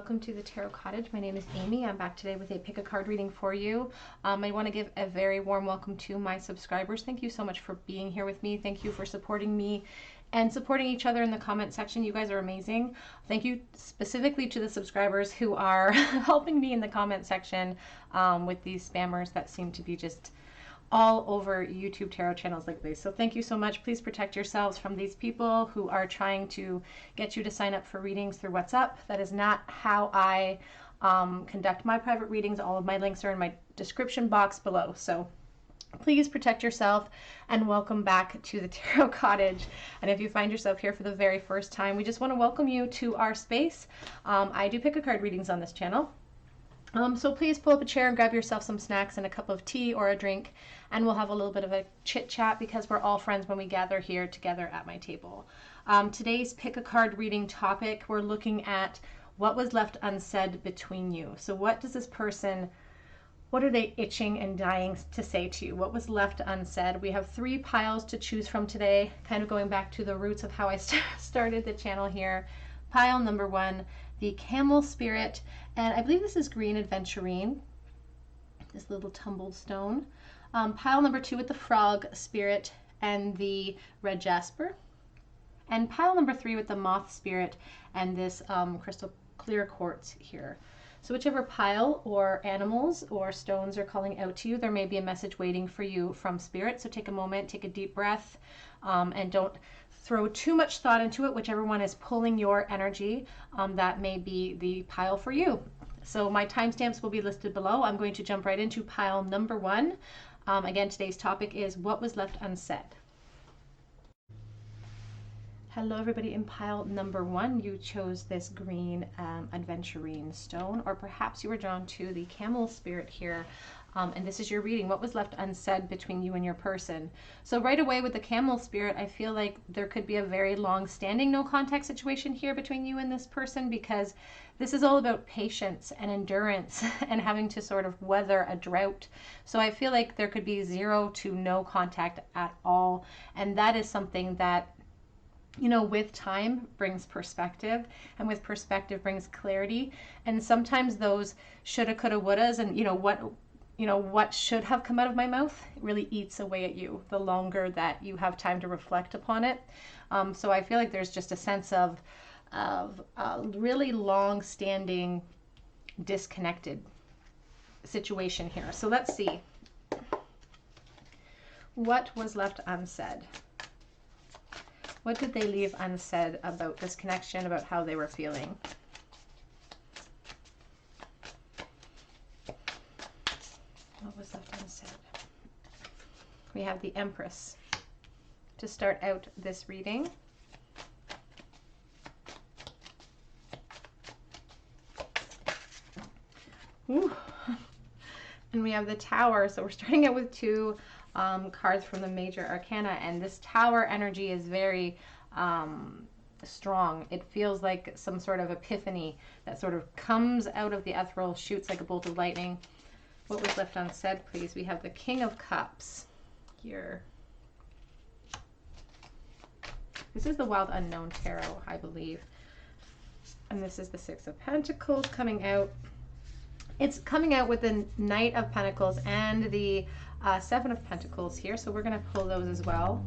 welcome to the Tarot Cottage. My name is Amy. I'm back today with a pick a card reading for you. I want to give a very warm welcome to my subscribers. Thank you so much for being here with me. Thank you for supporting me and supporting each other in the comment section. You guys are amazing. Thank you specifically to the subscribers who are helping me in the comment section with these spammers that seem to be just all over YouTube tarot channels like this. So thank you so much. Please protect yourselves from these people who are trying to get you to sign up for readings through WhatsApp. That is not how I conduct my private readings. All of my links are in my description box below. So please protect yourself and welcome back to the Tarot Cottage. And if you find yourself here for the very first time, we just want to welcome you to our space. I do pick a card readings on this channel. So please pull up a chair and grab yourself some snacks and a cup of tea or a drink, and we'll have a little bit of a chit chat because we're all friends when we gather here together at my table. Today's pick a card reading topic, we're looking at what was left unsaid between you. So what does this person, what are they itching and dying to say to you? What was left unsaid? We have 3 piles to choose from today, kind of going back to the roots of how I started the channel here. Pile number 1, the Camel Spirit, and I believe this is Green Adventurine, this little tumbled stone. Pile number 2 with the Frog Spirit and the Red Jasper. And pile number 3 with the Moth Spirit and this crystal clear quartz here. So whichever pile or animals or stones are calling out to you, there may be a message waiting for you from Spirit. So take a moment, take a deep breath, and don't throw too much thought into it. Whichever one is pulling your energy, that may be the pile for you. So my timestamps will be listed below. I'm going to jump right into pile number 1. Again, today's topic is what was left unsaid. Hello everybody, in pile number 1 you chose this Green Adventurine stone, or perhaps you were drawn to the Camel Spirit here. And this is your reading. What was left unsaid between you and your person? So right away with the Camel Spirit, I feel like there could be a very long-standing no contact situation here between you and this person, because this is all about patience and endurance and having to sort of weather a drought. So I feel like there could be 0 to no contact at all. And that is something that, you know, with time brings perspective, and with perspective brings clarity. And sometimes those shoulda, coulda, wouldas, and what should have come out of my mouth really eats away at you the longer that you have time to reflect upon it. So I feel like there's just a sense of a really long-standing disconnected situation here. So let's see. What was left unsaid? What did they leave unsaid about this connection, about how they were feeling? What was left unsaid? We have the Empress to start out this reading. Ooh. And we have the Tower. So we're starting out with 2 cards from the Major Arcana, and this Tower energy is very strong. It feels like some sort of epiphany that sort of comes out of the ethereal, shoots like a bolt of lightning. What was left unsaid, please? We have the King of Cups here. This is the Wild Unknown Tarot, I believe. And this is the 6 of Pentacles coming out. It's coming out with the Knight of Pentacles and the 7 of Pentacles here. So we're going to pull those as well.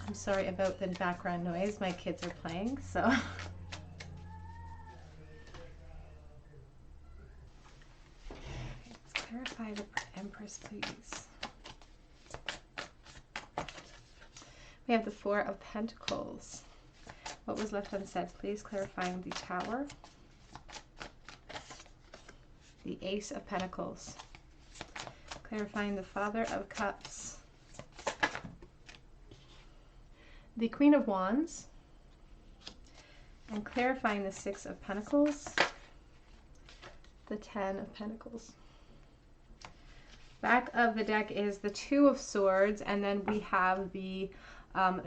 I'm sorry about the background noise. My kids are playing, so... Clarify the Empress, please. We have the 4 of Pentacles. What was left unsaid, please? Clarifying the Tower. The Ace of Pentacles. Clarifying the Father of Cups. The Queen of Wands. And clarifying the 6 of Pentacles. The 10 of Pentacles. Back of the deck is the 2 of Swords, and then we have the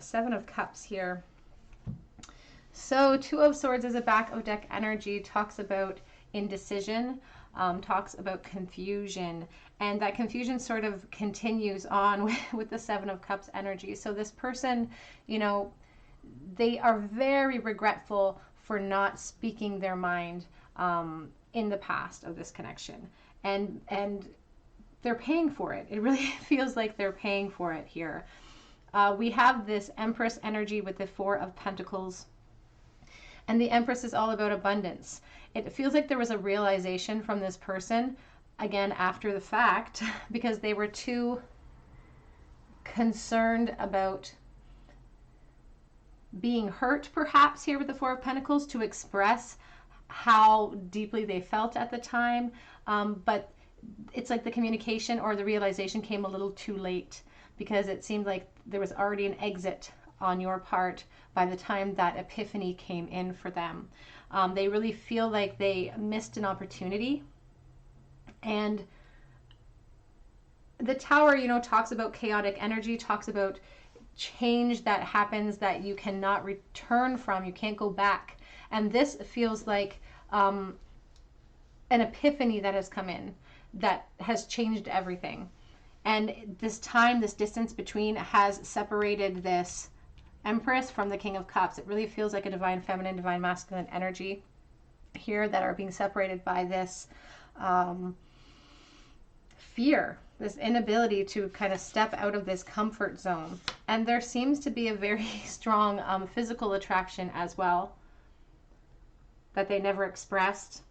7 of Cups here. So 2 of Swords is a back of deck energy, talks about indecision, talks about confusion, and that confusion sort of continues on with the 7 of Cups energy. So this person, you know, they are very regretful for not speaking their mind in the past of this connection. And they're paying for it. It really feels like they're paying for it here. We have this Empress energy with the Four of Pentacles. And the Empress is all about abundance. It feels like there was a realization from this person, again, after the fact, because they were too concerned about being hurt, perhaps, here with the Four of Pentacles, to express how deeply they felt at the time. But it's like the communication or the realization came a little too late, because it seemed like there was already an exit on your part by the time that epiphany came in for them. They really feel like they missed an opportunity. And the Tower, you know, talks about chaotic energy, talks about change that happens that you cannot return from, you can't go back. And this feels like an epiphany that has come in, that has changed everything. And this time, this distance between has separated this Empress from the King of Cups. It really feels like a divine feminine, divine masculine energy here that are being separated by this fear, this inability to kind of step out of this comfort zone. And there seems to be a very strong physical attraction as well that they never expressed.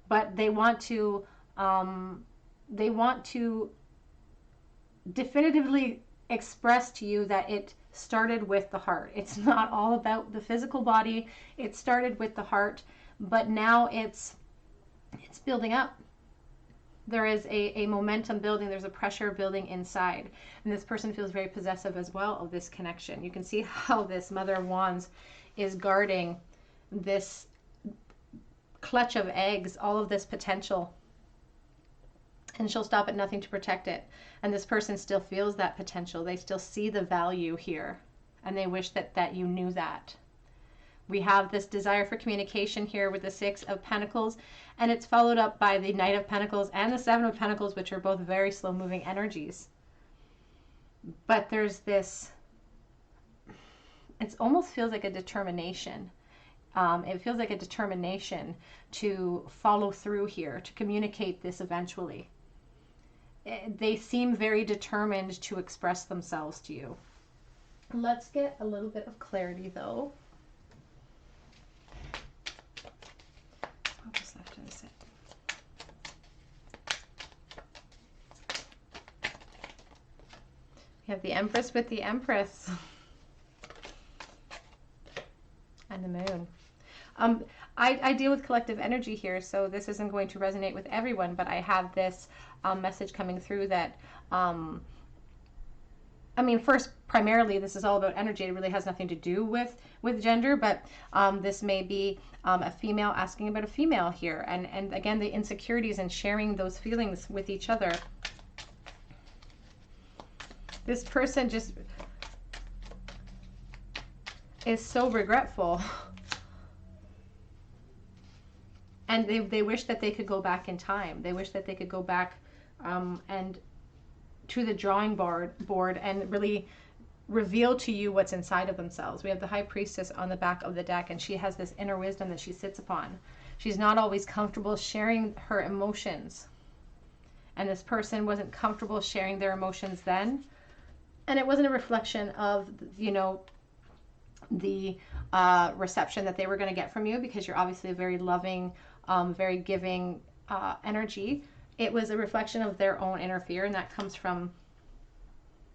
But they want to definitively express to you that it started with the heart. It's not all about the physical body. It started with the heart, but now it's building up. There is a momentum building. There's a pressure building inside. And this person feels very possessive as well of this connection. You can see how this Mother of Wands is guarding this clutch of eggs, all of this potential. And she'll stop at nothing to protect it. And this person still feels that potential. They still see the value here. And they wish that you knew that. We have this desire for communication here with the Six of Pentacles. And it's followed up by the Knight of Pentacles and the Seven of Pentacles, which are both very slow-moving energies. But there's this, it almost feels like a determination. It feels like a determination to follow through here, to communicate this eventually. They seem very determined to express themselves to you. Let's get a little bit of clarity, though. I'll just left unsaid. We have the Empress with the Empress. And the Moon. I deal with collective energy here, so this isn't going to resonate with everyone, but I have this message coming through that, I mean, first, primarily, this is all about energy. It really has nothing to do with gender, but this may be a female asking about a female here. And again, the insecurities and sharing those feelings with each other. This person just is so regretful. And they wish that they could go back in time. They wish that they could go back and to the drawing board and really reveal to you what's inside of themselves. We have the High Priestess on the back of the deck, and she has this inner wisdom that she sits upon. She's not always comfortable sharing her emotions. And this person wasn't comfortable sharing their emotions then. And it wasn't a reflection of, you know, the reception that they were going to get from you, because you're obviously a very loving, very giving energy. It was a reflection of their own inner fear, and that comes from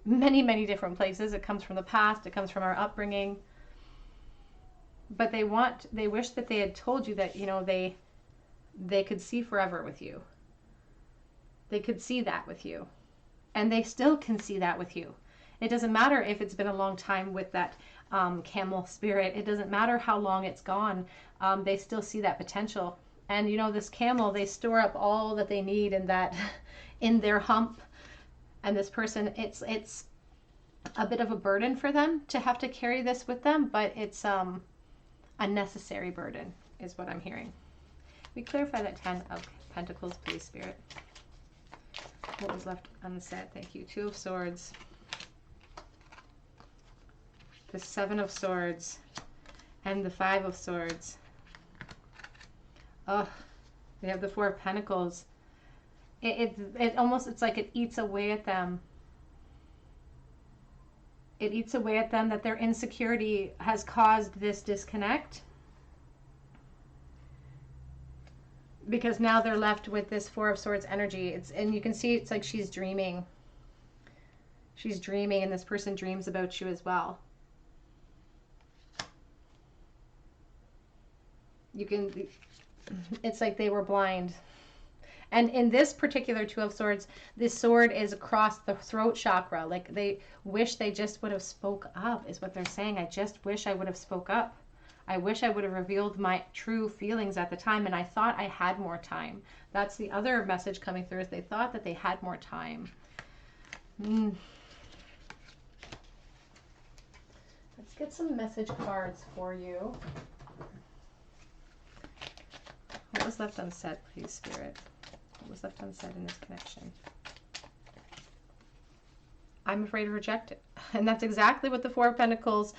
many, many different places. It comes from the past. It comes from our upbringing. But they wish that they had told you that, you know, they could see forever with you. They could see that with you. And they still can see that with you. It doesn't matter if it's been a long time with that camel spirit. It doesn't matter how long it's gone. They still see that potential. And you know, this camel, they store up all that they need in that, in their hump. And this person, it's a bit of a burden for them to have to carry this with them, but it's a necessary burden, is what I'm hearing. We clarify that 10 of Pentacles, please, Spirit. What was left unsaid? Thank you. 2 of Swords. The 7 of Swords. and the Five of Swords. Oh, they have the Four of Pentacles. It almost, it's like it eats away at them. It eats away at them that their insecurity has caused this disconnect. Because now they're left with this Four of Swords energy. And you can see it's like she's dreaming. She's dreaming, and this person dreams about you as well. It's like they were blind. And in this particular Two of Swords, this sword is across the throat chakra. Like they wish they just would have spoke up, is what they're saying. I just wish I would have spoke up. I wish I would have revealed my true feelings at the time, and I thought I had more time. That's the other message coming through, is they thought that they had more time. Let's get some message cards for you. What was left unsaid, please, Spirit? What was left unsaid in this connection? I'm afraid to reject it. And that's exactly what the Four of Pentacles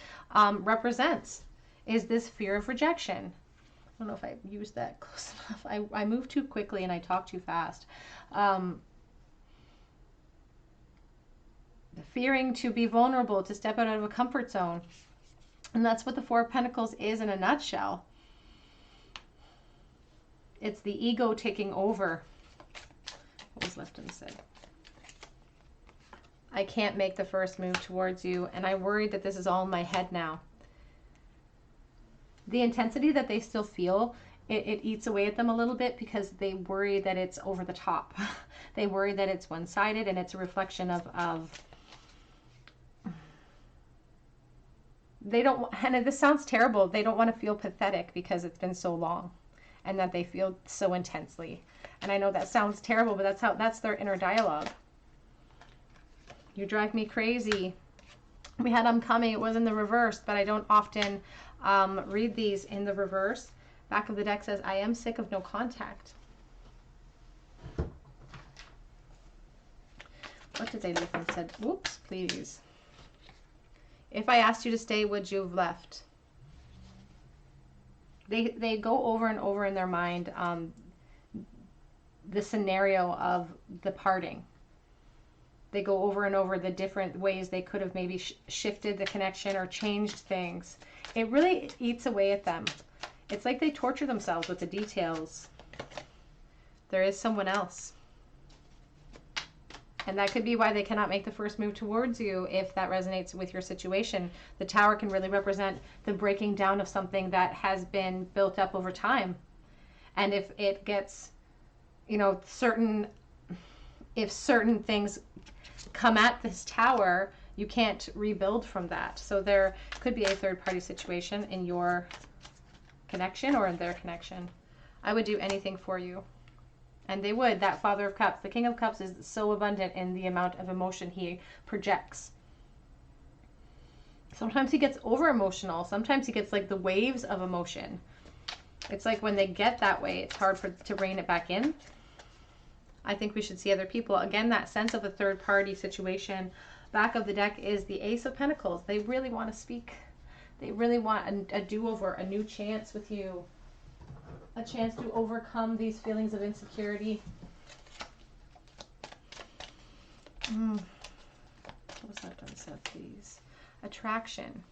represents, is this fear of rejection. I don't know if I used that close enough. I move too quickly and I talk too fast. Fearing to be vulnerable, to step out of a comfort zone. And that's what the Four of Pentacles is in a nutshell. It's the ego taking over. What was left unsaid? I can't make the first move towards you, and I worry that this is all in my head now. The intensity that they still feel, it eats away at them a little bit because they worry that it's over the top. They worry that it's one-sided, and it's a reflection of they don't, and this sounds terrible, they don't want to feel pathetic because it's been so long and that they feel so intensely. And I know that sounds terrible, but that's their inner dialogue. You drive me crazy. We had them coming. It was in the reverse, but I don't often read these in the reverse. Back of the deck says, I am sick of no contact. What did they leave and said? Whoops, please. If I asked you to stay, would you have left? They go over and over in their mind the scenario of the parting. They go over and over the different ways they could have maybe shifted the connection or changed things. It really eats away at them. It's like they torture themselves with the details. There is someone else. And that could be why they cannot make the first move towards you if that resonates with your situation. The Tower can really represent the breaking down of something that has been built up over time. And if it gets, if certain things come at this Tower, you can't rebuild from that. So there could be a third-party situation in your connection or in their connection. I would do anything for you. And they would. That Father of Cups, the King of Cups, is so abundant in the amount of emotion he projects. Sometimes he gets over emotional. Sometimes he gets like the waves of emotion. It's like when they get that way, it's hard to rein it back in. I think we should see other people. Again, that sense of a third party situation. Back of the deck is the Ace of Pentacles. They really want to speak. They really want a do-over, a new chance with you. A chance to overcome these feelings of insecurity. What was that unsaid, please? Attraction.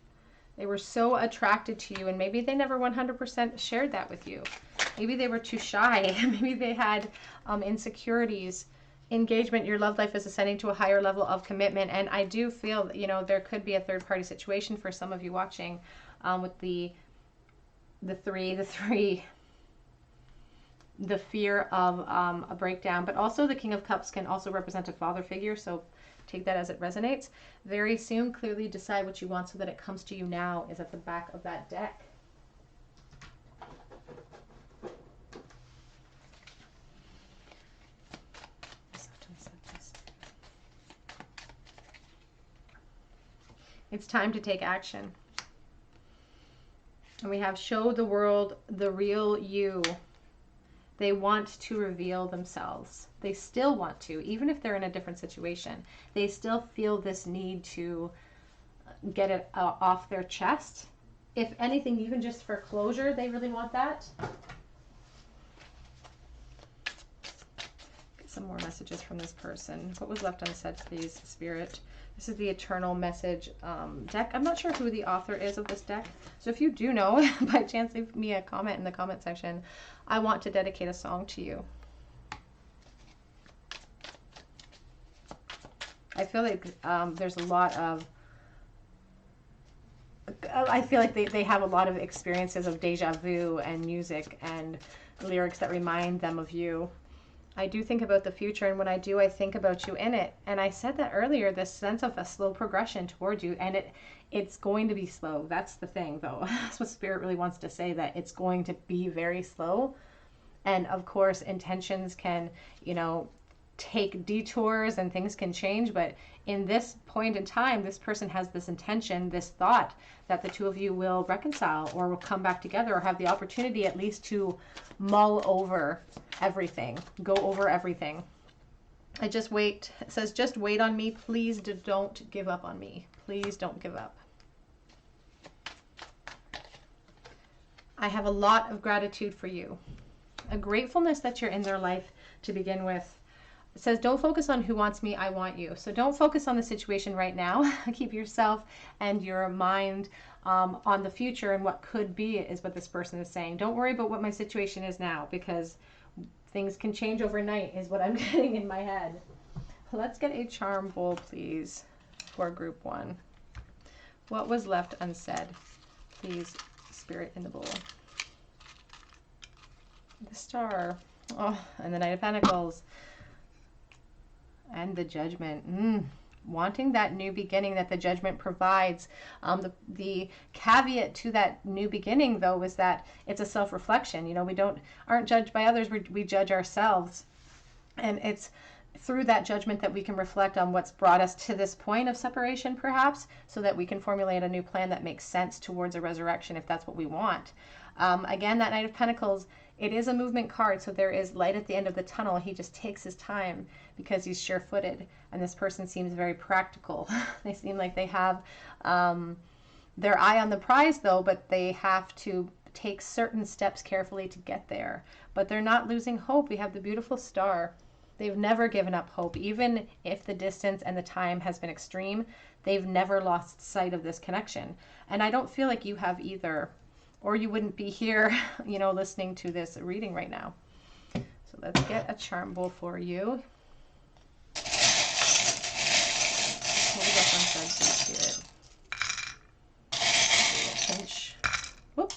They were so attracted to you, and maybe they never 100% shared that with you. Maybe they were too shy. Maybe they had insecurities. Engagement, your love life is ascending to a higher level of commitment, and I do feel that, there could be a third-party situation for some of you watching with the fear of a breakdown. But also the King of Cups can also represent a father figure, so take that as it resonates. Very soon, clearly decide what you want so that it comes to you now is at the back of that deck. It's time to take action. And we have show the world the real you. They want to reveal themselves. They still want to, even if they're in a different situation. They still feel this need to get it off their chest if anything, even just for closure, they really want that. Get some more messages from this person. What was left unsaid, please, Spirit? This is the Eternal Message deck. I'm not sure who the author is of this deck. So if you do know, by chance, leave me a comment in the comment section. I want to dedicate a song to you. I feel like there's a lot of, I feel like they have a lot of experiences of deja vu and music and lyrics that remind them of you. I do think about the future, and when I do, I think about you in it. And I said that earlier, this sense of a slow progression toward you, and it's going to be slow. That's the thing, though. That's what Spirit really wants to say, that it's going to be very slow. And of course, intentions can, you know, take detours and things can change, but in this point in time, this person has this intention, this thought that the two of you will reconcile or will come back together, or have the opportunity at least to mull over everything, go over everything. I just wait. It says, just wait on me. Please don't give up on me. Please don't give up. I have a lot of gratitude for you. A gratefulness that you're in their life to begin with. It says, don't focus on who wants me, I want you. So don't focus on the situation right now. Keep yourself and your mind on the future and what could be, is what this person is saying. Don't worry about what my situation is now, because things can change overnight, is what I'm getting in my head. Let's get a charm bowl, please, for group 1. What was left unsaid? Please, Spirit, in the bowl. The Star. Oh, and the Knight of Pentacles. And the Judgment. Wanting that new beginning that the Judgment provides. The caveat to that new beginning, though, is that it's a self-reflection. You know, we aren't judged by others, we judge ourselves. And it's through that judgment that we can reflect on what's brought us to this point of separation, perhaps, so that we can formulate a new plan that makes sense towards a resurrection, if that's what we want. Again, that Knight of Pentacles, it is a movement card, so there is light at the end of the tunnel. He just takes his time because he's sure-footed, and this person seems very practical. They seem like they have their eye on the prize, though, but they have to take certain steps carefully to get there. But they're not losing hope. We have the beautiful Star. They've never given up hope. Even if the distance and the time has been extreme, they've never lost sight of this connection. And I don't feel like you have either, or you wouldn't be here, you know, listening to this reading right now. So let's get a charm bowl for you. What was that one said, please, Spirit? Pinch. Whoops.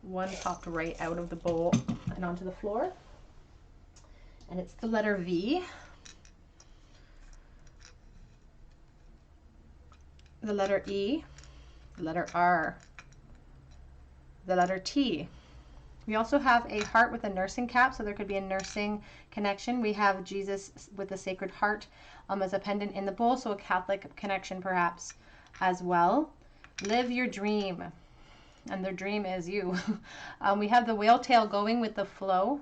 One popped right out of the bowl and onto the floor. And it's the letter V, the letter E, the letter R, the letter T. We also have a heart with a nursing cap, so there could be a nursing connection. We have Jesus with the Sacred Heart as a pendant in the bowl, so a Catholic connection perhaps as well. Live your dream, and their dream is you. We have the whale tail going with the flow.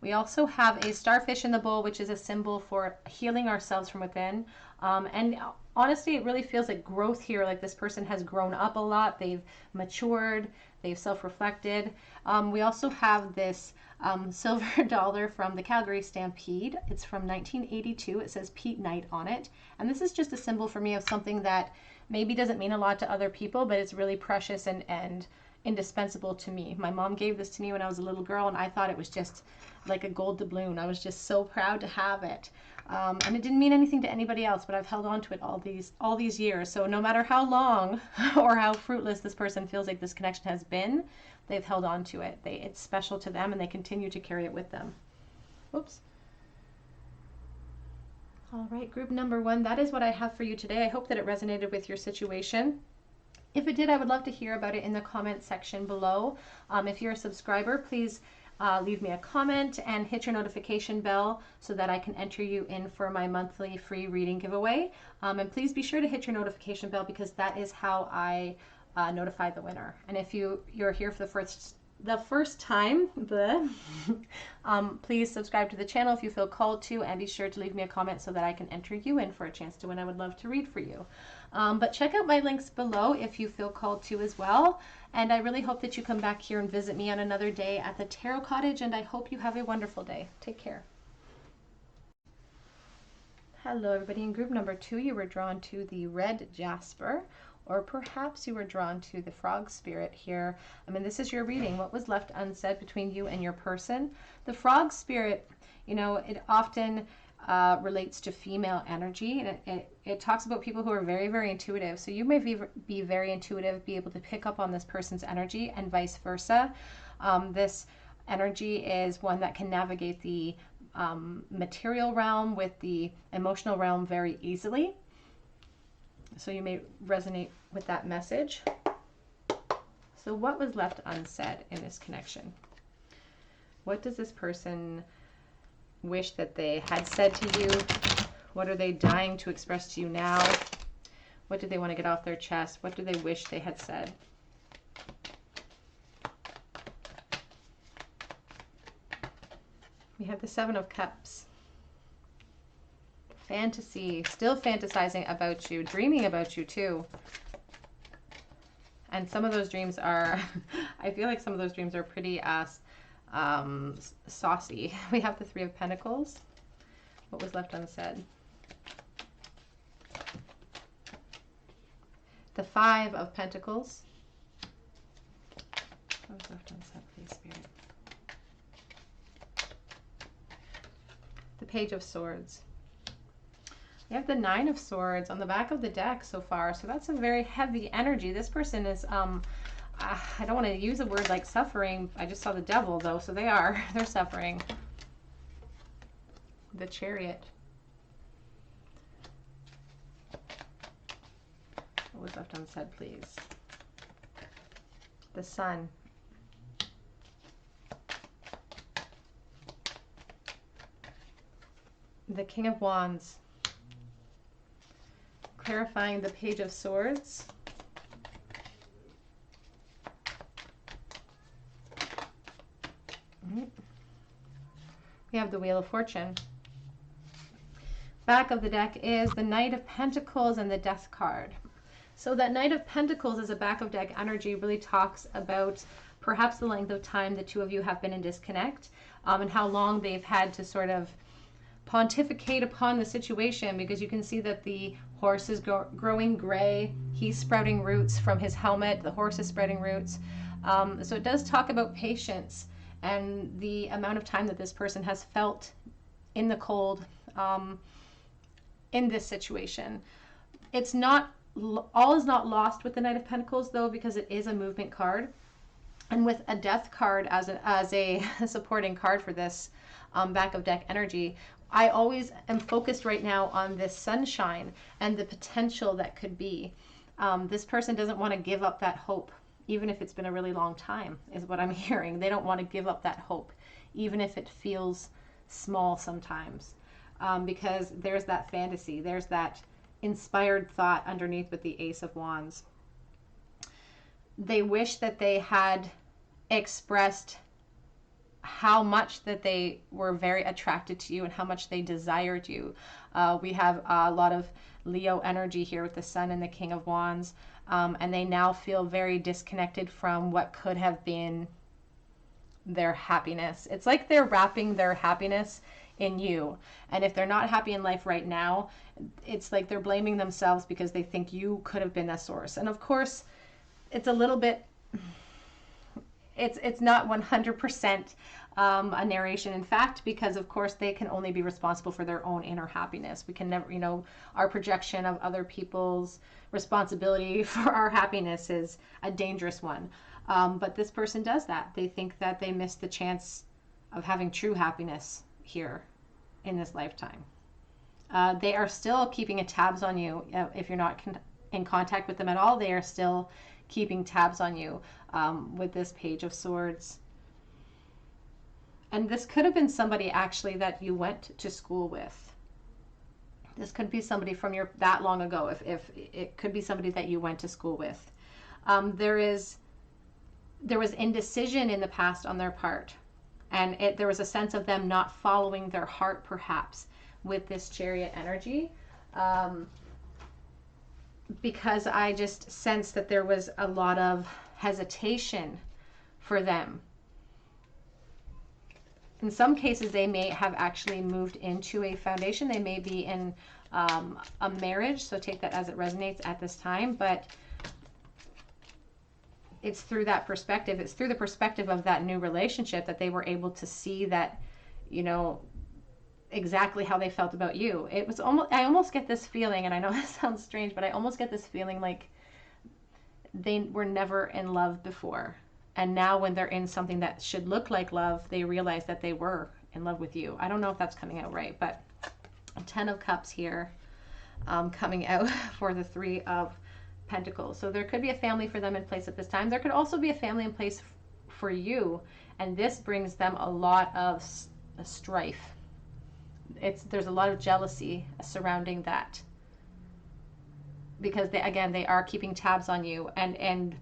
We also have a starfish in the bowl, which is a symbol for healing ourselves from within. And honestly, it really feels like growth here, like this person has grown up a lot. They've matured. They've self-reflected. We also have this silver dollar from the Calgary Stampede. It's from 1982. It says Pete Knight on it. And this is just a symbol for me of something that maybe doesn't mean a lot to other people, but it's really precious and indispensable to me. My mom gave this to me when I was a little girl, and I thought it was just like a gold doubloon. I was just so proud to have it. And it didn't mean anything to anybody else, but I've held on to it all these years. So no matter how long or how fruitless this person feels like this connection has been, they've held on to it. It's special to them, and they continue to carry it with them. Whoops. All right, group number 1, that is what I have for you today. I hope that it resonated with your situation. If it did, I would love to hear about it in the comment section below. If you're a subscriber, please leave me a comment and hit your notification bell so that I can enter you in for my monthly free reading giveaway. And please be sure to hit your notification bell, because that is how I notify the winner. And if you're here for the the first time, please subscribe to the channel if you feel called to, and be sure to leave me a comment so that I can enter you in for a chance to win. I would love to read for you. But check out my links below if you feel called to as well. And I really hope that you come back here and visit me on another day at the Tarot Cottage, and I hope you have a wonderful day. Take care. Hello everybody. In group number 2, you were drawn to the red jasper, or perhaps you were drawn to the frog spirit here. I mean, this is your reading. What was left unsaid between you and your person? The frog spirit, you know, it often relates to female energy, and it talks about people who are very, very intuitive. So you may be very intuitive, be able to pick up on this person's energy, and vice versa. This energy is one that can navigate the material realm with the emotional realm very easily. So you may resonate with that message. So what was left unsaid in this connection? What does this person wish that they had said to you? What are they dying to express to you now? What do they want to get off their chest? What do they wish they had said? We have the 7 of Cups. Fantasy, still fantasizing about you, dreaming about you too. And some of those dreams are, I feel like some of those dreams are pretty saucy. We have the 3 of Pentacles. What was left unsaid? The 5 of Pentacles. What was left unsaid, please, Spirit? The Page of Swords. We have the 9 of Swords on the back of the deck so far, so that's a very heavy energy. This person is, I don't want to use a word like suffering. I just saw the Devil though, so they're suffering. The Chariot. What was left unsaid, please? The Sun. The King of Wands. Clarifying the Page of Swords. We have the Wheel of Fortune. Back of the deck is the Knight of Pentacles and the Death card. So that Knight of Pentacles as a back of deck energy really talks about perhaps the length of time the two of you have been in disconnect, and how long they've had to sort of pontificate upon the situation, because you can see that the horse is growing gray. He's sprouting roots from his helmet. The horse is spreading roots. So it does talk about patience and the amount of time that this person has felt in the cold in this situation. It's not, all is not lost with the Knight of Pentacles though, because it is a movement card. And with a Death card as a supporting card for this back of deck energy, I always am focused right now on this sunshine and the potential that could be. This person doesn't want to give up that hope, even if it's been a really long time, is what I'm hearing. They don't want to give up that hope, even if it feels small sometimes, because there's that fantasy, there's that inspired thought underneath with the Ace of Wands. They wish that they had expressed how much that they were very attracted to you and how much they desired you. We have a lot of Leo energy here with the Sun and the King of Wands, and they now feel very disconnected from what could have been their happiness. It's like they're wrapping their happiness in you, and if they're not happy in life right now, it's like they're blaming themselves because they think you could have been that source. And of course, it's a little bit, it's not 100% a narration in fact, because of course they can only be responsible for their own inner happiness. We can never, you know, our projection of other people's responsibility for our happiness is a dangerous one. But this person does that. They think that they missed the chance of having true happiness here in this lifetime. They are still keeping tabs on you. If you're not in contact with them at all, they are still keeping tabs on you with this Page of Swords. And this could have been somebody actually that you went to school with. This could be somebody from that long ago. If it could be somebody that you went to school with. There is there was indecision in the past on their part. And there was a sense of them not following their heart, perhaps, with this Chariot energy. Because I just sensed that there was a lot of hesitation for them. In some cases, they may have actually moved into a foundation. They may be in a marriage, so take that as it resonates at this time. But it's through that perspective. It's through the perspective of that new relationship that they were able to see that, you know, exactly how they felt about you. It was almost, I almost get this feeling, and I know this sounds strange, but I almost get this feeling like they were never in love before. And now when they're in something that should look like love, they realize that they were in love with you. I don't know if that's coming out right, but 10 of Cups here coming out for the 3 of Pentacles. So there could be a family for them in place at this time. There could also be a family in place for you, and this brings them a lot of strife. There's a lot of jealousy surrounding that, because they are keeping tabs on you, and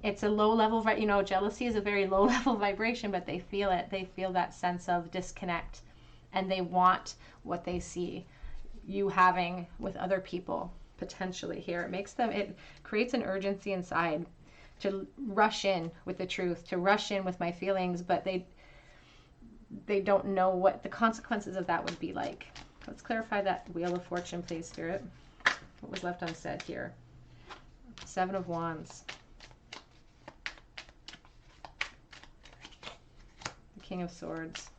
it's a low level, you know, jealousy is a very low level vibration, but they feel it. They feel that sense of disconnect, and they want what they see you having with other people potentially here. It creates an urgency inside to rush in with the truth, to rush in with my feelings, but they don't know what the consequences of that would be like. Let's clarify that Wheel of Fortune, please, Spirit. What was left unsaid here? 7 of Wands. The King of Swords.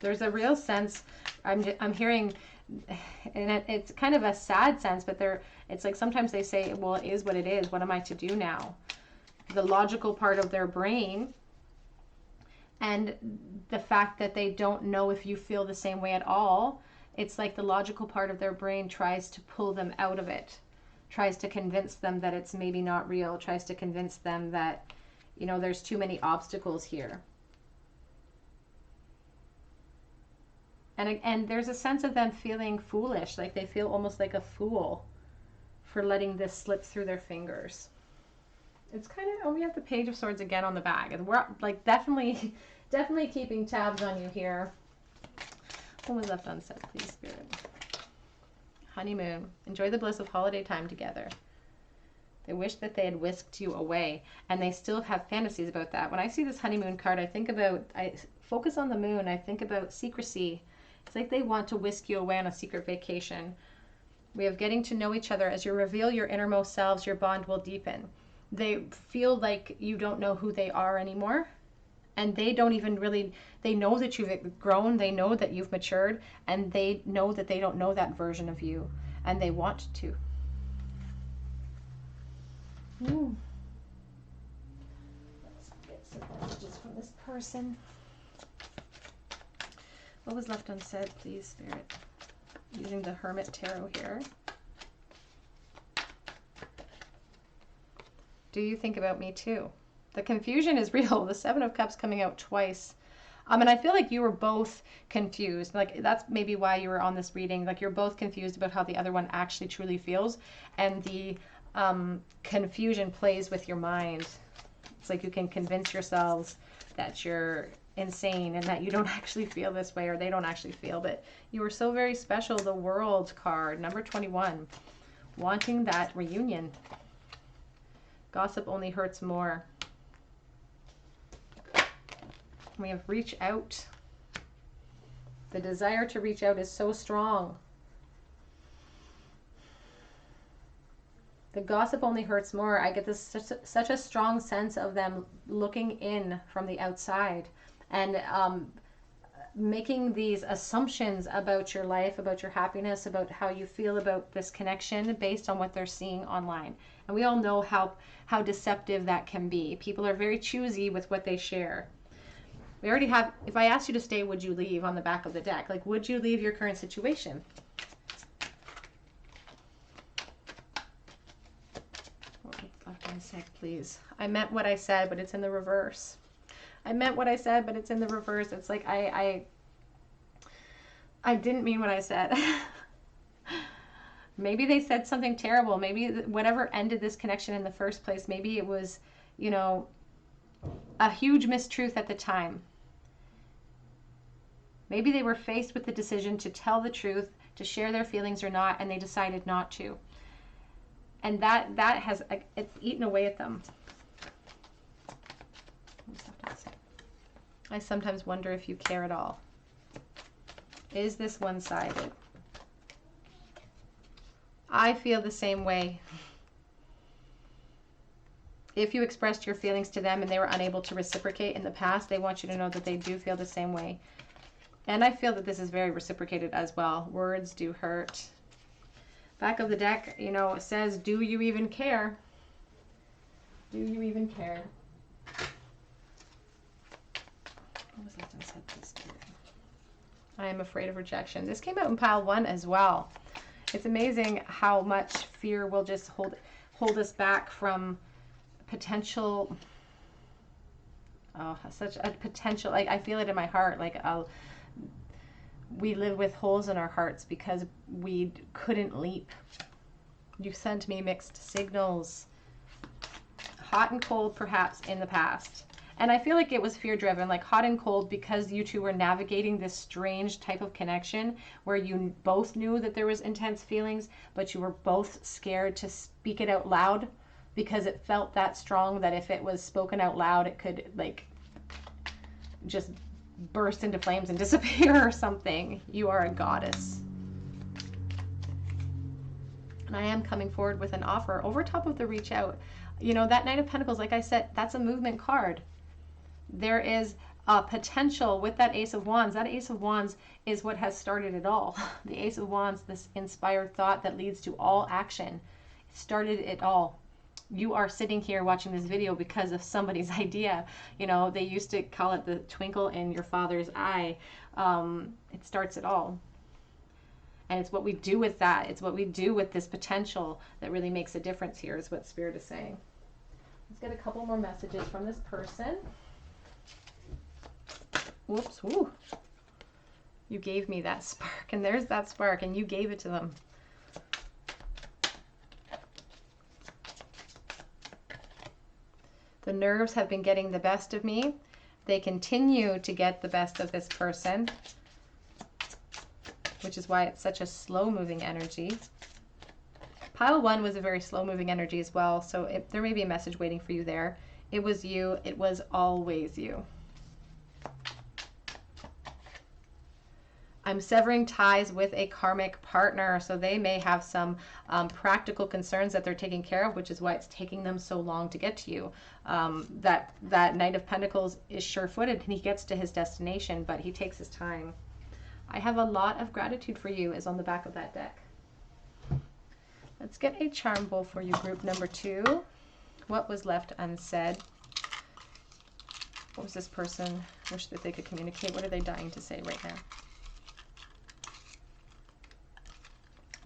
There's a real sense, I'm hearing, and it's kind of a sad sense, but it's like sometimes they say, well, it is what it is. What am I to do now? The logical part of their brain, and the fact that they don't know if you feel the same way at all, it's like the logical part of their brain tries to pull them out of it, tries to convince them that it's maybe not real, tries to convince them that, you know, there's too many obstacles here. And there's a sense of them feeling foolish, like they feel almost like a fool for letting this slip through their fingers. It's kind of, we have the Page of Swords again on the back, and we're like definitely keeping tabs on you here. What was left unsaid, please, Spirit? Honeymoon. Enjoy the bliss of holiday time together. They wish that they had whisked you away, and they still have fantasies about that. When I see this honeymoon card, I focus on the moon. I think about secrecy. It's like they want to whisk you away on a secret vacation. We have getting to know each other. As you reveal your innermost selves, your bond will deepen. They feel like you don't know who they are anymore, and they don't even really, they know that you've grown, they know that you've matured, and they know that they don't know that version of you, and they want to. Let's get some messages from this person. What was left unsaid, please, Spirit? Using the Hermit Tarot here. Do you think about me too? The confusion is real. The 7 of Cups coming out twice. And I feel like you were both confused. Like that's maybe why you were on this reading. Like you're both confused about how the other one actually truly feels. And the confusion plays with your mind. It's like you can convince yourselves that you're insane and that you don't actually feel this way, or they don't actually feel, but you were so very special. The World card, number 21, wanting that reunion. Gossip only hurts more. We have reach out. The desire to reach out is so strong. The gossip only hurts more. I get this such a strong sense of them looking in from the outside and making these assumptions about your life, about your happiness, about how you feel about this connection based on what they're seeing online. And we all know how deceptive that can be. People are very choosy with what they share. We already have, if I asked you to stay, would you leave on the back of the deck? Like, would you leave your current situation? What left unsaid, please? I meant what I said, but it's in the reverse. I meant what I said, but it's in the reverse. It's like I didn't mean what I said. Maybe they said something terrible. Maybe whatever ended this connection in the first place, maybe it was, you know, a huge mistruth at the time. Maybe they were faced with the decision to tell the truth, to share their feelings or not, and they decided not to. And that has, it's eaten away at them. I sometimes wonder if you care at all. Is this one-sided? I feel the same way. If you expressed your feelings to them and they were unable to reciprocate in the past, they want you to know that they do feel the same way. And I feel that this is very reciprocated as well. Words do hurt. Back of the deck, you know, it says, do you even care? Do you even care? What was that unsaid, please? I am afraid of rejection. This came out in pile 1 as well. It's amazing how much fear will just hold us back from potential, such a potential, like I feel it in my heart, like we live with holes in our hearts because we couldn't leap. You sent me mixed signals, hot and cold perhaps in the past. And I feel like it was fear-driven, like hot and cold, because you two were navigating this strange type of connection where you both knew that there was intense feelings, but you were both scared to speak it out loud because it felt that strong that if it was spoken out loud, it could like just burst into flames and disappear or something. You are a goddess. And I am coming forward with an offer over top of the reach out. You know, that Knight of Pentacles, like I said, that's a movement card. There is a potential with that Ace of Wands. That Ace of Wands is what has started it all. The Ace of Wands, this inspired thought that leads to all action, started it all. You are sitting here watching this video because of somebody's idea. You know, they used to call it the twinkle in your father's eye. It starts it all. And it's what we do with that. It's what we do with this potential that really makes a difference here, is what Spirit is saying. Let's get a couple more messages from this person. Whoops, whoo. You gave me that spark, and there's that spark, and you gave it to them. The nerves have been getting the best of me. They continue to get the best of this person, which is why it's such a slow-moving energy. Pile 1 was a very slow-moving energy as well, so there may be a message waiting for you there. It was you. It was always you. I'm severing ties with a karmic partner, so they may have some practical concerns that they're taking care of, which is why it's taking them so long to get to you. That Knight of Pentacles is sure-footed, and he gets to his destination, but he takes his time. I have a lot of gratitude for you is on the back of that deck. Let's get a charm bowl for you, group number 2. What was left unsaid? What was this person wish that they could communicate? What are they dying to say right now?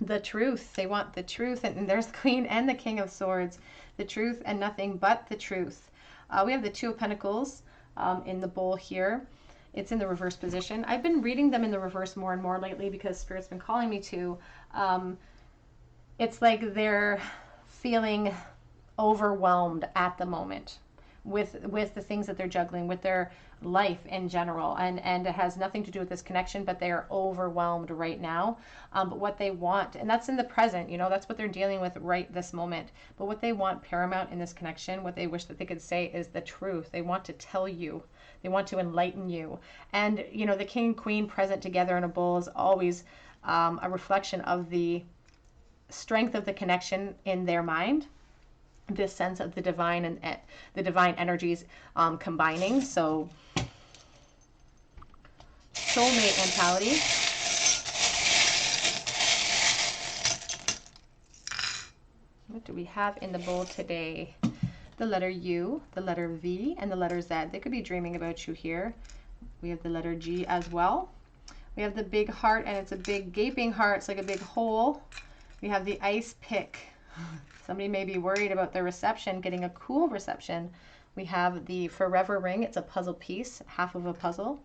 The truth. They want the truth. And there's the Queen and the King of Swords. The truth and nothing but the truth. We have the Two of Pentacles in the bowl here. It's in the reverse position. I've been reading them in the reverse more and more lately because Spirit's been calling me to. It's like they're feeling overwhelmed at the moment with the things that they're juggling, with their life in general, and it has nothing to do with this connection, but they are overwhelmed right now. But what they want, and that's in the present, you know, that's what they're dealing with right this moment. But what they want paramount in this connection, what they wish that they could say, is the truth. They want to tell you. They want to enlighten you. And, you know, the King and Queen present together in a bowl is always a reflection of the strength of the connection in their mind, this sense of the divine and the divine energies combining. So soulmate mentality. What do we have in the bowl today? The letter U, the letter V, and the letter Z. They could be dreaming about you here. We have the letter G as well. We have the big heart, and it's a big gaping heart. It's like a big hole. We have the ice pick. Somebody may be worried about their reception, getting a cool reception. We have the forever ring. It's a puzzle piece, half of a puzzle.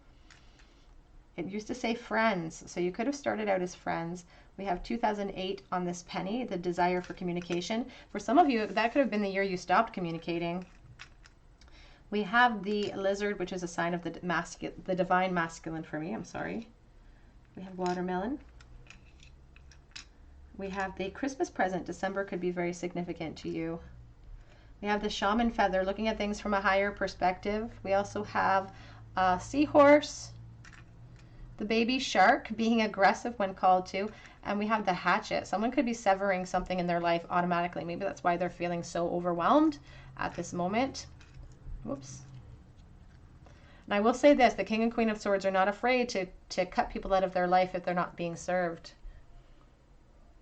It used to say friends, so you could have started out as friends. We have 2008 on this penny, the desire for communication. For some of you, that could have been the year you stopped communicating. We have the lizard, which is a sign of the divine masculine for me. I'm sorry. We have watermelon. We have the Christmas present. December could be very significant to you. We have the shaman feather, looking at things from a higher perspective. We also have a seahorse, the baby shark, being aggressive when called to, and we have the hatchet. Someone could be severing something in their life automatically. Maybe that's why they're feeling so overwhelmed at this moment. Whoops. And I will say this, the King and Queen of Swords are not afraid to cut people out of their life if they're not being served.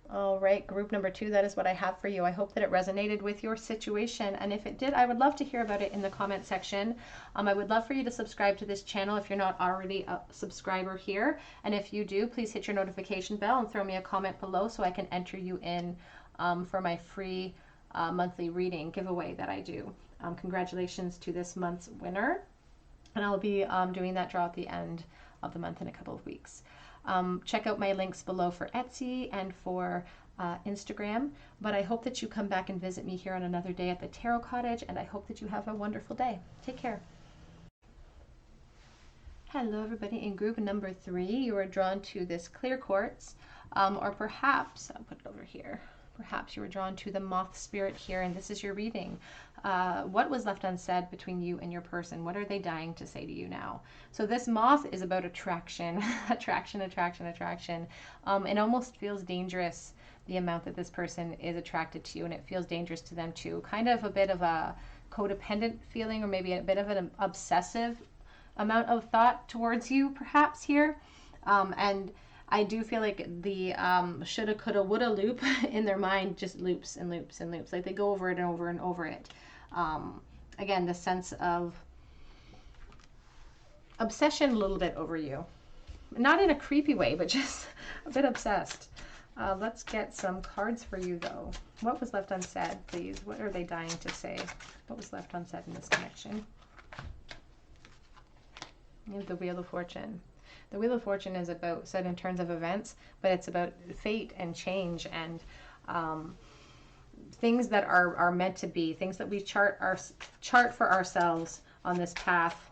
All right, group number 2, that is what I have for you. I hope that it resonated with your situation. And if it did, I would love to hear about it in the comment section. I would love for you to subscribe to this channel if you're not already a subscriber here. And if you do, please hit your notification bell and throw me a comment below so I can enter you in for my free monthly reading giveaway that I do. Congratulations to this month's winner. And I'll be doing that draw at the end of the month in a couple of weeks. Check out my links below for Etsy and for Instagram. But I hope that you come back and visit me here on another day at the Tarot Cottage, and I hope that you have a wonderful day. Take care. Hello everybody. In group number 3, you are drawn to this clear quartz, or perhaps, I'll put it over here, perhaps you were drawn to the moth spirit here, and this is your reading. What was left unsaid between you and your person? What are they dying to say to you now? So this moth is about attraction, attraction, attraction, attraction. It almost feels dangerous, the amount that this person is attracted to you, and it feels dangerous to them too. Kind of a bit of a codependent feeling, or maybe a bit of an obsessive amount of thought towards you, perhaps here. And I do feel like the shoulda, coulda, woulda loop in their mind just loops and loops and loops. Like they go over it and over and over it. Again, the sense of obsession a little bit over you. Not in a creepy way, but just a bit obsessed. Let's get some cards for you, though. What was left unsaid, please? What are they dying to say? What was left unsaid in this connection? You have the Wheel of Fortune. The Wheel of Fortune is about, said in terms of events, but it's about fate and change and things that are meant to be, things that we chart for ourselves on this path.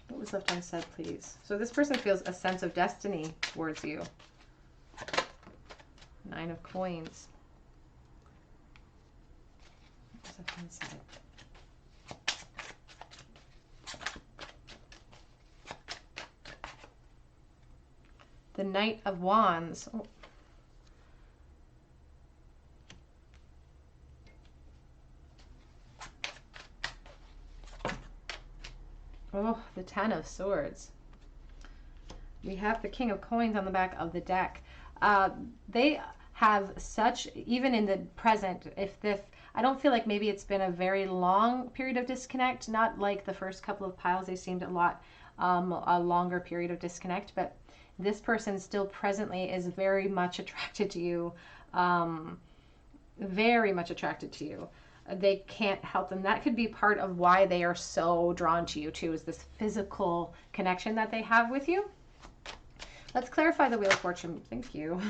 What was left unsaid, please? So this person feels a sense of destiny towards you. 9 of Coins. What was left unsaid? The Knight of Wands. Oh, the 10 of Swords. We have the King of Coins on the back of the deck. They have such, even in the present, I don't feel like maybe it's been a very long period of disconnect, not like the first couple of piles, they seemed a longer period of disconnect, but this person still presently is very much attracted to you, very much attracted to you. They can't help them. That could be part of why they are so drawn to you too, is this physical connection that they have with you. Let's clarify the Wheel of Fortune. Thank you.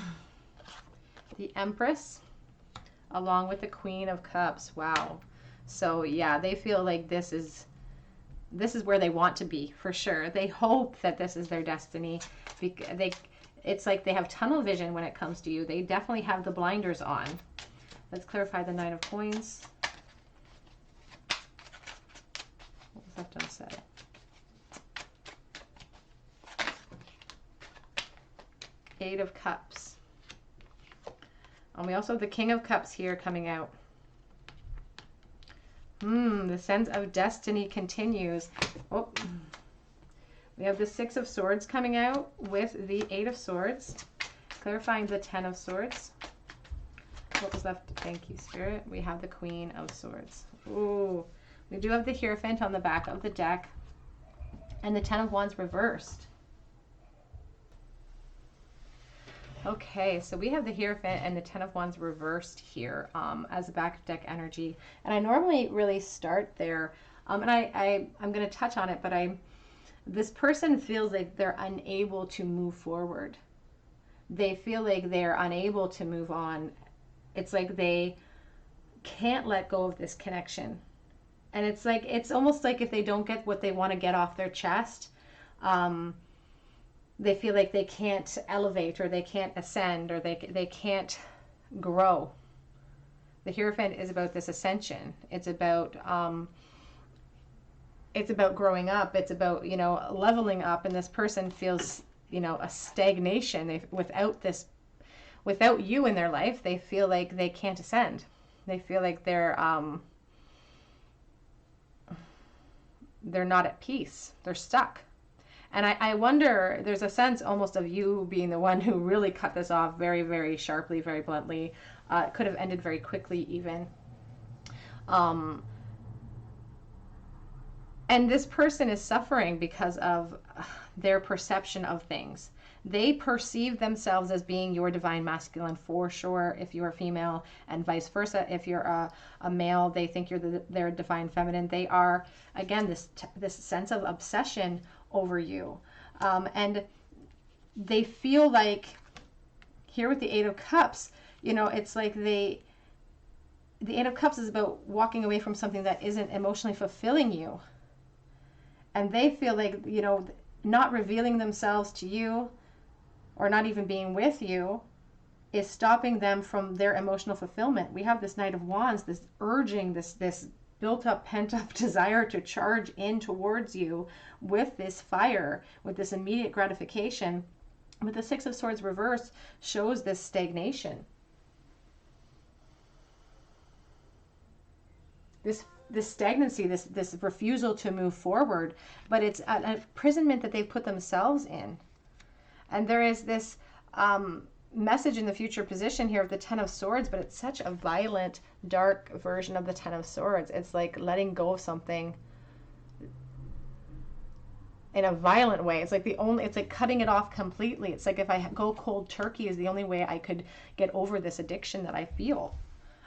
The Empress, along with the Queen of Cups. Wow. So yeah, they feel like this is where they want to be, for sure. They hope that this is their destiny. It's like they have tunnel vision when it comes to you. They definitely have the blinders on. Let's clarify the 9 of Coins. What was left unsaid? Eight of Cups. And we also have the King of Cups here coming out. The sense of destiny continues. Oh, we have the 6 of Swords coming out with the 8 of Swords, clarifying the 10 of Swords. What was left? Thank you, Spirit. We have the Queen of Swords. Ooh, we do have the Hierophant on the back of the deck, and the 10 of Wands reversed. Okay, so we have the Hierophant and the 10 of Wands reversed here as a back deck energy. And I normally really start there, and I'm going to touch on it, but this person feels like they're unable to move forward. they feel like they're unable to move on. It's like they can't let go of this connection. And it's like, it's almost like if they don't get what they want to get off their chest, they feel like they can't elevate, or they can't ascend, or they can't grow. The Hierophant is about this ascension. It's about growing up. It's about, you know, leveling up. And this person feels, you know, a stagnation. Without you in their life, they feel like they can't ascend. They feel like they're not at peace. They're stuck. And I wonder, there's a sense almost of you being the one who really cut this off very, very sharply, very bluntly. It could have ended very quickly even. And this person is suffering because of their perception of things. They perceive themselves as being your divine masculine for sure, if you're a female, and vice versa. If you're a male, they think you're their divine feminine. They are, again, this sense of obsession over you. And they feel like, here with the Eight of Cups, you know, it's like the Eight of Cups is about walking away from something that isn't emotionally fulfilling you. And they feel like, you know, not revealing themselves to you, or not even being with you, is stopping them from their emotional fulfillment. We have this Knight of Wands, this urging, this built up, pent up desire to charge in towards you with this fire, with this immediate gratification. But the Six of Swords reverse shows this stagnation. This stagnancy, this refusal to move forward, but it's an imprisonment that they've put themselves in. And there is this message in the future position here of the Ten of Swords, but it's such a violent, dark version of the Ten of Swords. It's like letting go of something in a violent way. It's like it's like cutting it off completely. It's like if I go cold turkey is the only way I could get over this addiction that I feel.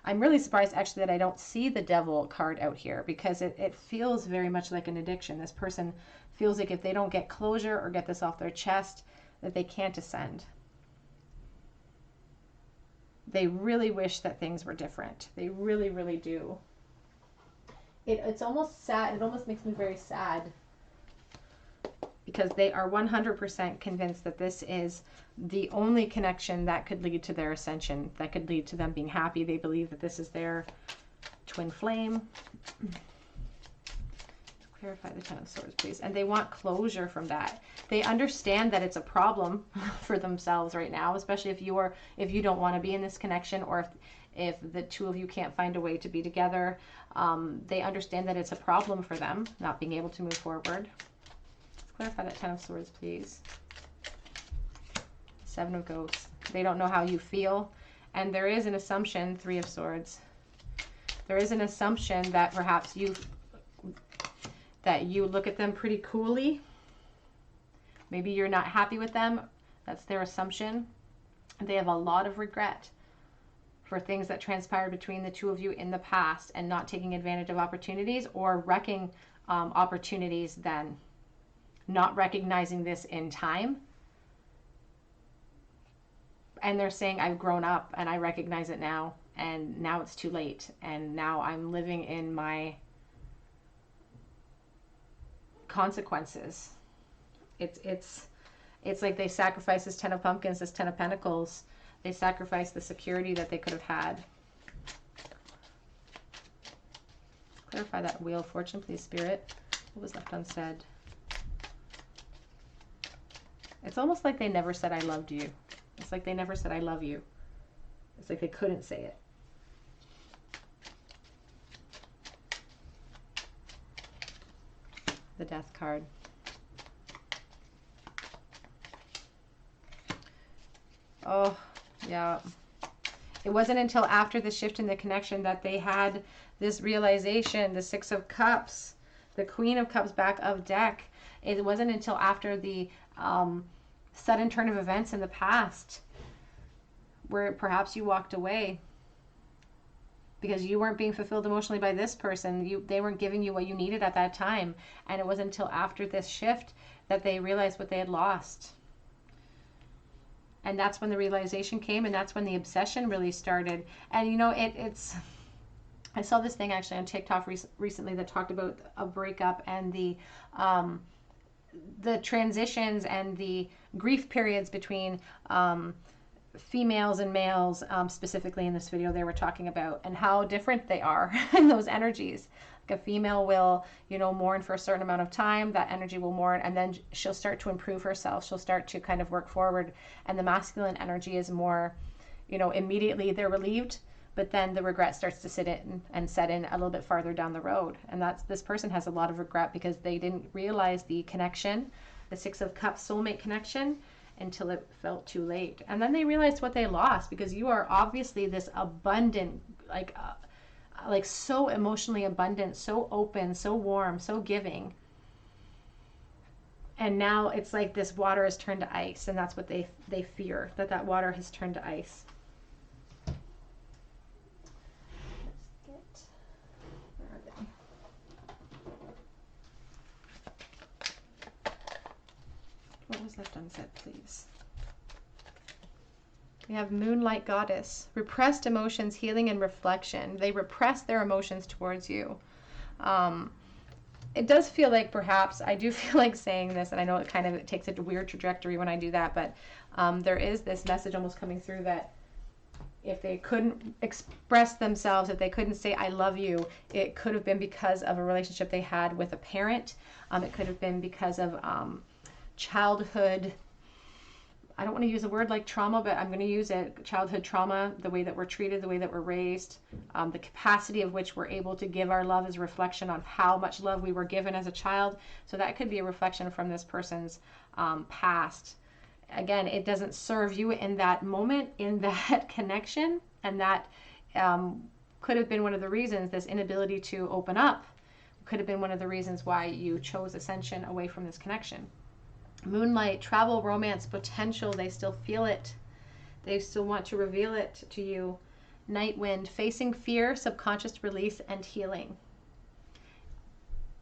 I'm really surprised actually that I don't see the Devil card out here, because it feels very much like an addiction. This person feels like if they don't get closure or get this off their chest, that they can't ascend. They really wish that things were different. They really, really do. It's almost sad. It almost makes me very sad, because they are 100% convinced that this is the only connection that could lead to their ascension, that could lead to them being happy. They believe that this is their twin flame. Clarify the Ten of Swords, please. And they want closure from that. They understand that it's a problem for themselves right now, especially if you don't want to be in this connection, or if the two of you can't find a way to be together. They understand that it's a problem for them, not being able to move forward. Clarify that Ten of Swords, please. Seven of Ghosts. They don't know how you feel. And there is an assumption, Three of Swords. There is an assumption that perhaps you look at them pretty coolly. Maybe you're not happy with them. That's their assumption. They have a lot of regret for things that transpired between the two of you in the past, and not taking advantage of opportunities, or wrecking opportunities then. Not recognizing this in time. And they're saying, I've grown up and I recognize it now, and now it's too late, and now I'm living in my consequences. It's like they sacrifice this Ten of Pumpkins, this Ten of Pentacles. They sacrifice the security that they could have had. Clarify that Wheel of Fortune, please, Spirit. What was left unsaid? It's almost like they never said I loved you. It's like they never said I love you. It's like they couldn't say it. The Death card. Oh, yeah. It wasn't until after the shift in the connection that they had this realization, the Six of Cups, the Queen of Cups back of deck. It wasn't until after the sudden turn of events in the past where perhaps you walked away because you weren't being fulfilled emotionally by this person. They weren't giving you what you needed at that time. And it wasn't until after this shift that they realized what they had lost. And that's when the realization came, and that's when the obsession really started. And you know, it's I saw this thing actually on TikTok recently that talked about a breakup and the transitions and the grief periods between females and males, specifically in this video they were talking about, and how different they are in those energies. Like a female will, you know, mourn for a certain amount of time, that energy will mourn, and then she'll start to improve herself. She'll start to kind of work forward. And the masculine energy is more, you know, immediately they're relieved, but then the regret starts to sit in and set in a little bit farther down the road. And that's, this person has a lot of regret because they didn't realize the connection, the Six of Cups soulmate connection, until it felt too late. And then they realized what they lost, because you are obviously this abundant, like so emotionally abundant, so open, so warm, so giving. And now it's like this water has turned to ice, and that's what they fear, that water has turned to ice. What was left unsaid, please? We have Moonlight Goddess. Repressed emotions, healing, and reflection. They repress their emotions towards you. It does feel like, perhaps, I do feel like saying this, and I know it takes a weird trajectory when I do that, but there is this message almost coming through that if they couldn't express themselves, if they couldn't say I love you, it could have been because of a relationship they had with a parent. It could have been because of childhood, I don't want to use a word like trauma, but I'm going to use it, childhood trauma, the way that we're treated, the way that we're raised, the capacity of which we're able to give our love is a reflection on how much love we were given as a child. So that could be a reflection from this person's past. Again, it doesn't serve you in that moment, in that connection, and that could have been one of the reasons, this inability to open up, could have been one of the reasons why you chose ascension away from this connection. Moonlight, travel, romance, potential, they still feel it. They still want to reveal it to you. Night Wind, facing fear, subconscious release, and healing.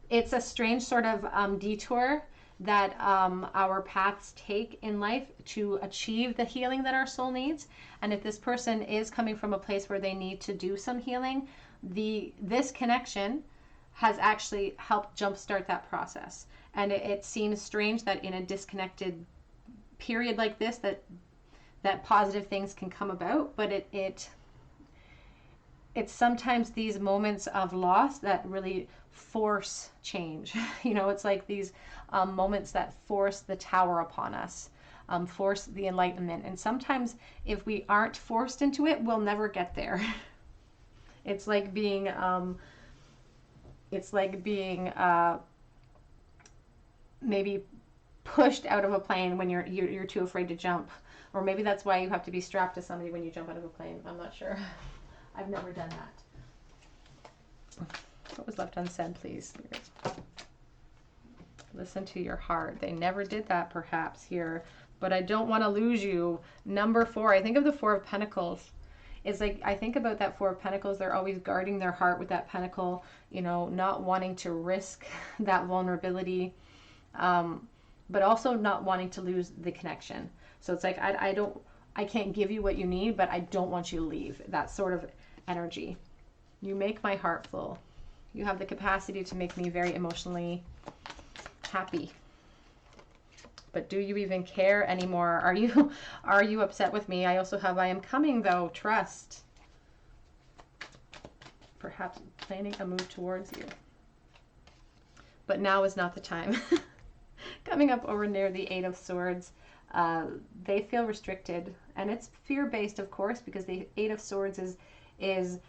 It's a strange sort of detour that our paths take in life to achieve the healing that our soul needs. And if this person is coming from a place where they need to do some healing, this connection has actually helped jumpstart that process. And it seems strange that in a disconnected period like this, that positive things can come about, but it's sometimes these moments of loss that really force change. You know, it's like these moments that force the tower upon us, force the enlightenment. And sometimes if we aren't forced into it, we'll never get there. It's like being maybe pushed out of a plane when you're too afraid to jump, or maybe that's why you have to be strapped to somebody when you jump out of a plane. I'm not sure. I've never done that. What was left unsaid, please? Listen to your heart. They never did that, perhaps, here, but I don't want to lose you. Number 4, I think of the 4 of Pentacles. It's like, I think about that 4 of Pentacles. They're always guarding their heart with that pentacle, you know, not wanting to risk that vulnerability, but also not wanting to lose the connection. So it's like, I can't give you what you need, but I don't want you to leave. That sort of energy. You make my heart full. You have the capacity to make me very emotionally happy. But do you even care anymore? Are you upset with me? I also have I am coming though. Trust. Perhaps planning a move towards you. But now is not the time. Coming up over near the 8 of Swords. They feel restricted, and it's fear-based, of course, because the 8 of Swords is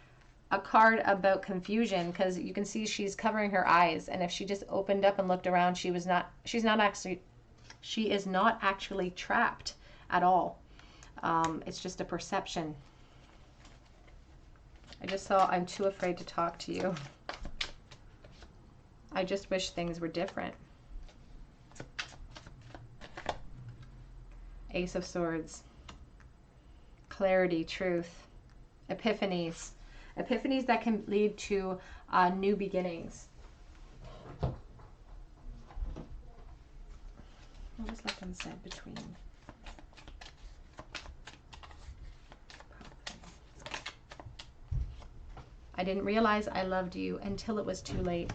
a card about confusion, because you can see she's covering her eyes, and if she just opened up and looked around, she is not actually trapped at all. It's just a perception. I just saw I'm too afraid to talk to you. I just wish things were different. Ace of Swords. Clarity, truth, epiphanies. Epiphanies that can lead to new beginnings. What was left unsaid between? I didn't realize I loved you until it was too late.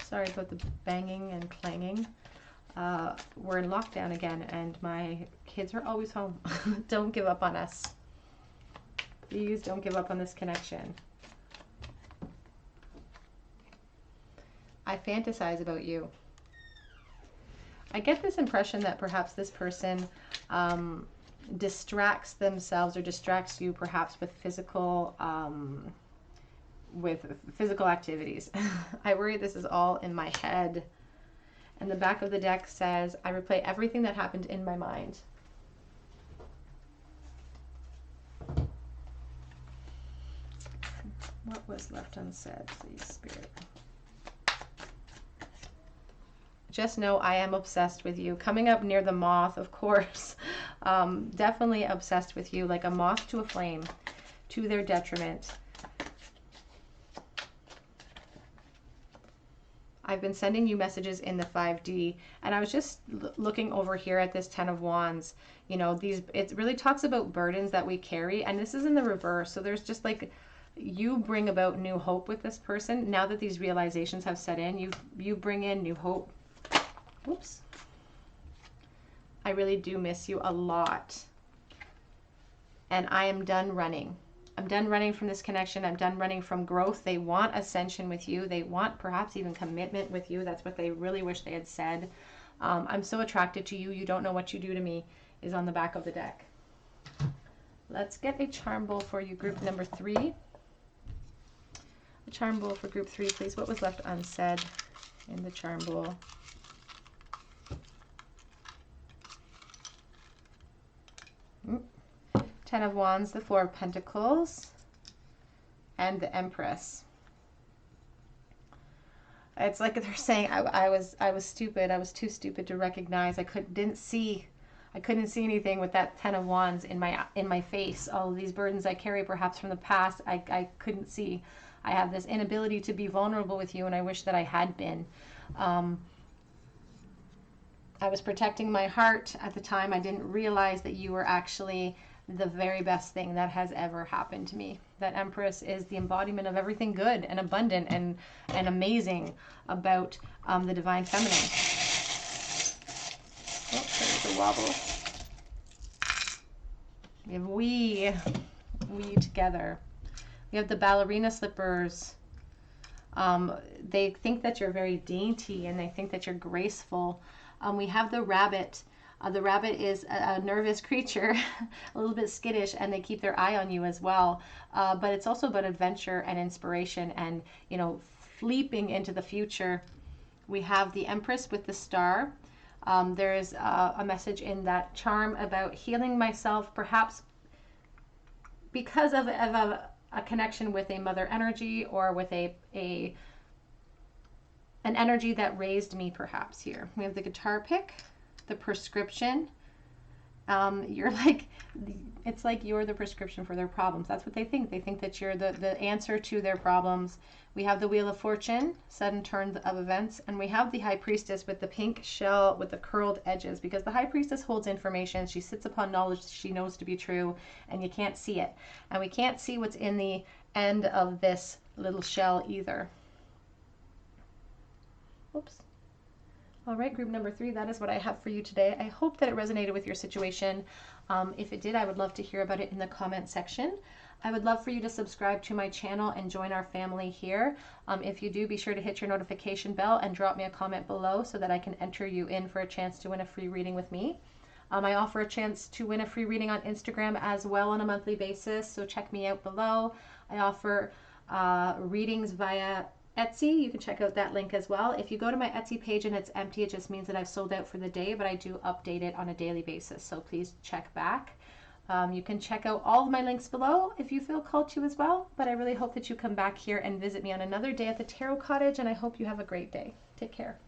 Sorry about the banging and clanging. We're in lockdown again, and my kids are always home. Don't give up on us. Please don't give up on this connection. I fantasize about you. I get this impression that perhaps this person distracts themselves or distracts you perhaps with physical activities. I worry this is all in my head. And the back of the deck says, I replay everything that happened in my mind. What was left unsaid, please, Spirit? Just know I am obsessed with you. Coming up near the moth, of course. Definitely obsessed with you, like a moth to a flame, to their detriment. I've been sending you messages in the 5D, and I was just looking over here at this 10 of Wands. You know, it really talks about burdens that we carry, and this is in the reverse. So there's just like, you bring about new hope with this person. Now that these realizations have set in, you bring in new hope. Oops. I really do miss you a lot. And I am done running. I'm done running from this connection. I'm done running from growth. They want ascension with you. They want perhaps even commitment with you. That's what they really wish they had said. I'm so attracted to you. You don't know what you do to me is on the back of the deck. Let's get a charm bowl for you, group number 3. A charm bowl for group 3, please. What was left unsaid in the charm bowl? Ten of Wands, the Four of Pentacles, and the Empress. It's like they're saying, I was stupid. I was too stupid to recognize. I couldn't see anything with that 10 of Wands in my face. All of these burdens I carry, perhaps from the past, I couldn't see. I have this inability to be vulnerable with you, and I wish that I had been. I was protecting my heart at the time. I didn't realize that you were actually the very best thing that has ever happened to me. That Empress is the embodiment of everything good and abundant and amazing about the divine feminine. Oh, there's a wobble. We have we together. We have the ballerina slippers. They think that you're very dainty and they think that you're graceful. We have the rabbit. The rabbit is a nervous creature, a little bit skittish, and they keep their eye on you as well. But it's also about adventure and inspiration and, you know, leaping into the future. We have the Empress with the star. There is a message in that charm about healing myself, perhaps because of a connection with a mother energy or with an energy that raised me, perhaps. Here we have the guitar pick, the prescription. You're like, it's like you're the prescription for their problems. That's what they think. They think that you're the answer to their problems. We have the Wheel of Fortune, sudden turn of events, and we have the High Priestess with the pink shell with the curled edges, because the High Priestess holds information. She sits upon knowledge she knows to be true, and you can't see it. And we can't see what's in the end of this little shell either. Oops. All right, group number 3, that is what I have for you today. I hope that it resonated with your situation. If it did, I would love to hear about it in the comment section. I would love for you to subscribe to my channel and join our family here. If you do, be sure to hit your notification bell and drop me a comment below so that I can enter you in for a chance to win a free reading with me. I offer a chance to win a free reading on Instagram as well on a monthly basis, so check me out below. I offer readings via Etsy. You can check out that link as well. If you go to my Etsy page and it's empty, it just means that I've sold out for the day, but I do update it on a daily basis, so please check back. You can check out all of my links below if you feel called to as well, but I really hope that you come back here and visit me on another day at the Tarot Cottage, and I hope you have a great day. Take care.